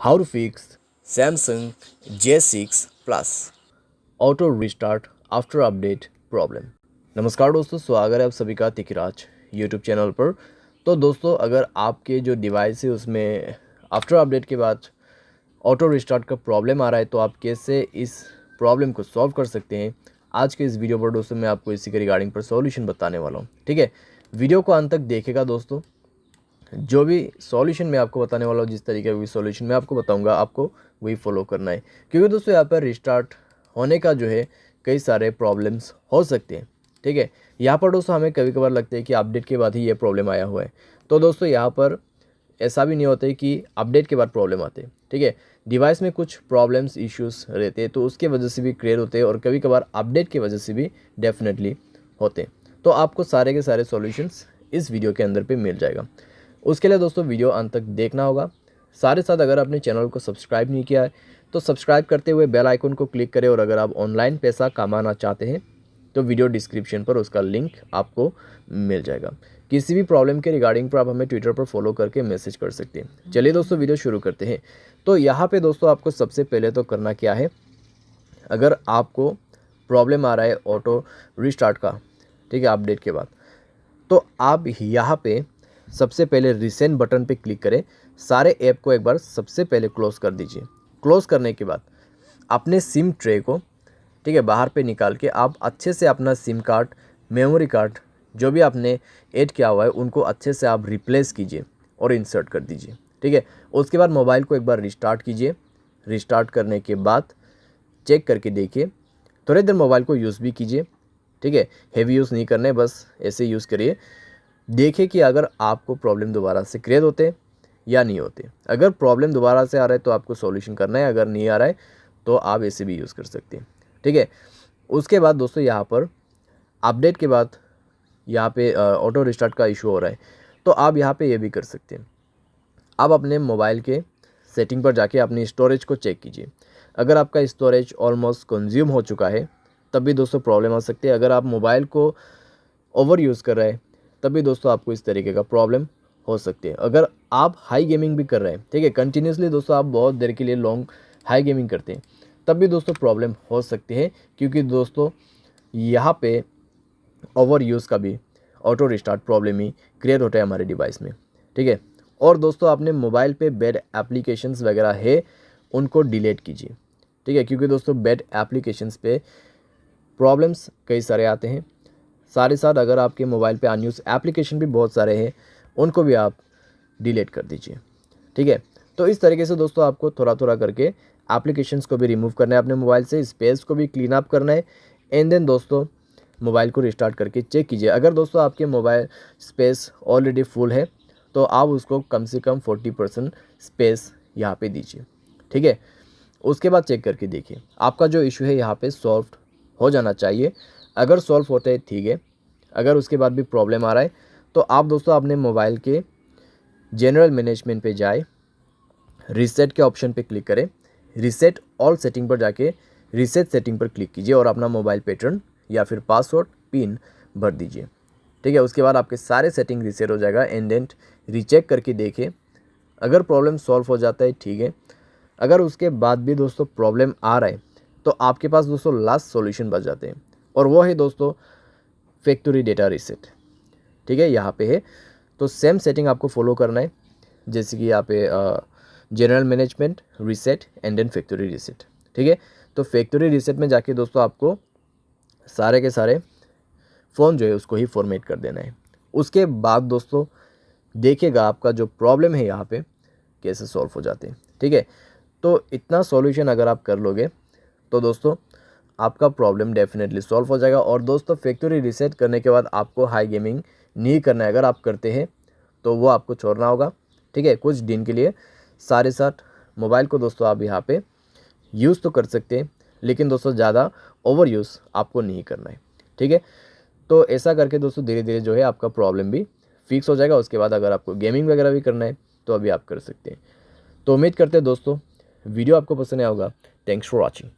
How to fix Samsung J6 Plus auto restart after update problem. नमस्कार दोस्तों, स्वागत है आप सभी का तिकराज यूट्यूब चैनल पर। तो दोस्तों, अगर आपके जो डिवाइस है उसमें आफ्टर अपडेट के बाद ऑटो रिस्टार्ट का प्रॉब्लम आ रहा है तो आप कैसे इस प्रॉब्लम को सॉल्व कर सकते हैं, आज के इस वीडियो पर दोस्तों मैं आपको इसी के रिगार्डिंग पर सॉल्यूशन बताने वाला हूँ। ठीक है, वीडियो को अंत तक देखेगा दोस्तों। जो भी सॉल्यूशन मैं आपको बताने वाला हूँ, जिस तरीके का भी सॉल्यूशन मैं आपको बताऊंगा, आपको वही फॉलो करना है, क्योंकि दोस्तों यहाँ पर रिस्टार्ट होने का जो है कई सारे प्रॉब्लम्स हो सकते हैं। ठीक है, यहाँ पर दोस्तों हमें कभी कभार लगता है कि अपडेट के बाद ही ये प्रॉब्लम आया हुआ है, तो दोस्तों यहाँ पर ऐसा भी नहीं होता है कि अपडेट के बाद प्रॉब्लम आते हैं। ठीक है, डिवाइस में कुछ प्रॉब्लम्स इश्यूज़ रहते हैं तो उसके वजह से भी क्लियर होते हैं और कभी कभार अपडेट की वजह से भी डेफिनेटली होते हैं। तो आपको सारे के सारे सॉल्यूशंस इस वीडियो के अंदर पे मिल जाएगा। उसके लिए दोस्तों वीडियो अंत तक देखना होगा। साथ ही साथ अगर आपने चैनल को सब्सक्राइब नहीं किया है तो सब्सक्राइब करते हुए बेल आइकन को क्लिक करें, और अगर आप ऑनलाइन पैसा कमाना चाहते हैं तो वीडियो डिस्क्रिप्शन पर उसका लिंक आपको मिल जाएगा। किसी भी प्रॉब्लम के रिगार्डिंग पर आप हमें ट्विटर पर फॉलो करके मैसेज कर सकते हैं। चलिए दोस्तों, वीडियो शुरू करते हैं। तो यहाँ पे दोस्तों आपको सबसे पहले तो करना क्या है, अगर आपको प्रॉब्लम आ रहा है ऑटो रिस्टार्ट का, ठीक है, अपडेट के बाद, तो आप यहाँ पे सबसे पहले रिसेंट बटन पे क्लिक करें। सारे ऐप को एक बार सबसे पहले क्लोज़ कर दीजिए। क्लोज़ करने के बाद अपने सिम ट्रे को, ठीक है, बाहर पे निकाल के आप अच्छे से अपना सिम कार्ड, मेमोरी कार्ड जो भी आपने ऐड किया हुआ है उनको अच्छे से आप रिप्लेस कीजिए और इंसर्ट कर दीजिए। ठीक है, उसके बाद मोबाइल को एक बार रिस्टार्ट कीजिए। रिस्टार्ट करने के बाद चेक करके देखिए, थोड़ी देर मोबाइल को यूज़ भी कीजिए। ठीक है, हेवी यूज़ नहीं करना है, बस ऐसे यूज़ करिए। देखिए कि अगर आपको प्रॉब्लम दोबारा से क्रिएट होते या नहीं होते। अगर प्रॉब्लम दोबारा से आ रहा है तो आपको सॉल्यूशन करना है, अगर नहीं आ रहा है तो आप ऐसे भी यूज़ कर सकते हैं। ठीक है, उसके बाद दोस्तों यहाँ पर अपडेट के बाद यहाँ पे ऑटो रिस्टार्ट का इशू हो रहा है तो आप यहाँ पे ये भी कर सकते हैं। आप अपने मोबाइल के सेटिंग पर जाके अपनी स्टोरेज को चेक कीजिए। अगर आपका स्टोरेज ऑलमोस्ट कंज्यूम हो चुका है तब भी दोस्तों प्रॉब्लम आ सकती है। अगर आप मोबाइल को ओवर यूज़ कर रहे हैं तब भी दोस्तों आपको इस तरीके का प्रॉब्लम हो सकती है। अगर आप हाई गेमिंग भी कर रहे हैं, ठीक है, कंटिन्यूसली दोस्तों आप बहुत देर के लिए लॉन्ग हाई गेमिंग करते हैं, तब भी दोस्तों प्रॉब्लम हो सकती है, क्योंकि दोस्तों यहाँ पे ओवर यूज़ का भी ऑटो रिस्टार्ट प्रॉब्लम ही क्रिएट होता है हमारे डिवाइस में। ठीक है, और दोस्तों अपने मोबाइल पे बैड एप्लीकेशंस वगैरह है उनको डिलीट कीजिए। ठीक है, क्योंकि दोस्तों बैड एप्लीकेशंस पे प्रॉब्लम्स कई सारे आते हैं। साथ ही साथ अगर आपके मोबाइल पे अनयूज़ एप्लीकेशन भी बहुत सारे हैं उनको भी आप डिलीट कर दीजिए। ठीक है, तो इस तरीके से दोस्तों आपको थोड़ा थोड़ा करके एप्लीकेशंस को भी रिमूव करना है अपने मोबाइल से, स्पेस को भी क्लीन अप करना है। एंड देन दोस्तों मोबाइल को रिस्टार्ट करके चेक कीजिए। अगर दोस्तों आपके मोबाइल स्पेस ऑलरेडी फुल है तो आप उसको कम से कम 40% स्पेस यहाँ पे दीजिए। ठीक है, उसके बाद चेक करके देखिए आपका जो इशू है यहाँ पे सॉल्व हो जाना चाहिए। अगर सॉल्व होते हैं ठीक है, अगर उसके बाद भी प्रॉब्लम आ रहा है तो आप दोस्तों अपने मोबाइल के जनरल मैनेजमेंट पे जाए, रीसेट के ऑप्शन पे क्लिक करें, रीसेट ऑल सेटिंग पर जाके रीसेट सेटिंग पर क्लिक कीजिए और अपना मोबाइल पैटर्न या फिर पासवर्ड पिन भर दीजिए। ठीक है, उसके बाद आपके सारे सेटिंग रीसेट हो जाएगा। एंड देन रीचेक करके देखें, अगर प्रॉब्लम सॉल्व हो जाता है ठीक है, अगर उसके बाद भी दोस्तों प्रॉब्लम आ रहा है तो आपके पास दोस्तों लास्ट सॉल्यूशन बच जाते हैं, और वो है दोस्तों फैक्ट्री डेटा रीसेट। ठीक है, यहाँ पे है तो सेम सेटिंग आपको फॉलो करना है, जैसे कि यहाँ पे general management, reset and then factory reset. ठीक है, तो फैक्ट्री रीसेट में जाके दोस्तों आपको सारे के सारे फ़ोन जो है उसको ही फॉर्मेट कर देना है। उसके बाद दोस्तों देखिएगा आपका जो प्रॉब्लम है यहाँ पे कैसे सॉल्व हो जाते हैं। ठीक है, तो इतना सॉल्यूशन अगर आप कर लोगे तो दोस्तों आपका प्रॉब्लम डेफिनेटली सॉल्व हो जाएगा। और दोस्तों फैक्ट्री रीसेट करने के बाद आपको हाई गेमिंग नहीं करना है। अगर आप करते हैं तो वो आपको छोड़ना होगा। ठीक है, कुछ दिन के लिए। सारे साथ मोबाइल को दोस्तों आप यहाँ पे यूज़ तो कर सकते हैं, लेकिन दोस्तों ज़्यादा ओवर यूज़ आपको नहीं करना है। ठीक है, तो ऐसा करके दोस्तों धीरे धीरे जो है आपका प्रॉब्लम भी फिक्स हो जाएगा। उसके बाद अगर आपको गेमिंग वगैरह भी करना है तो अभी आप कर सकते हैं। तो उम्मीद करते हैं दोस्तों वीडियो आपको पसंद आया होगा। Thanks for watching.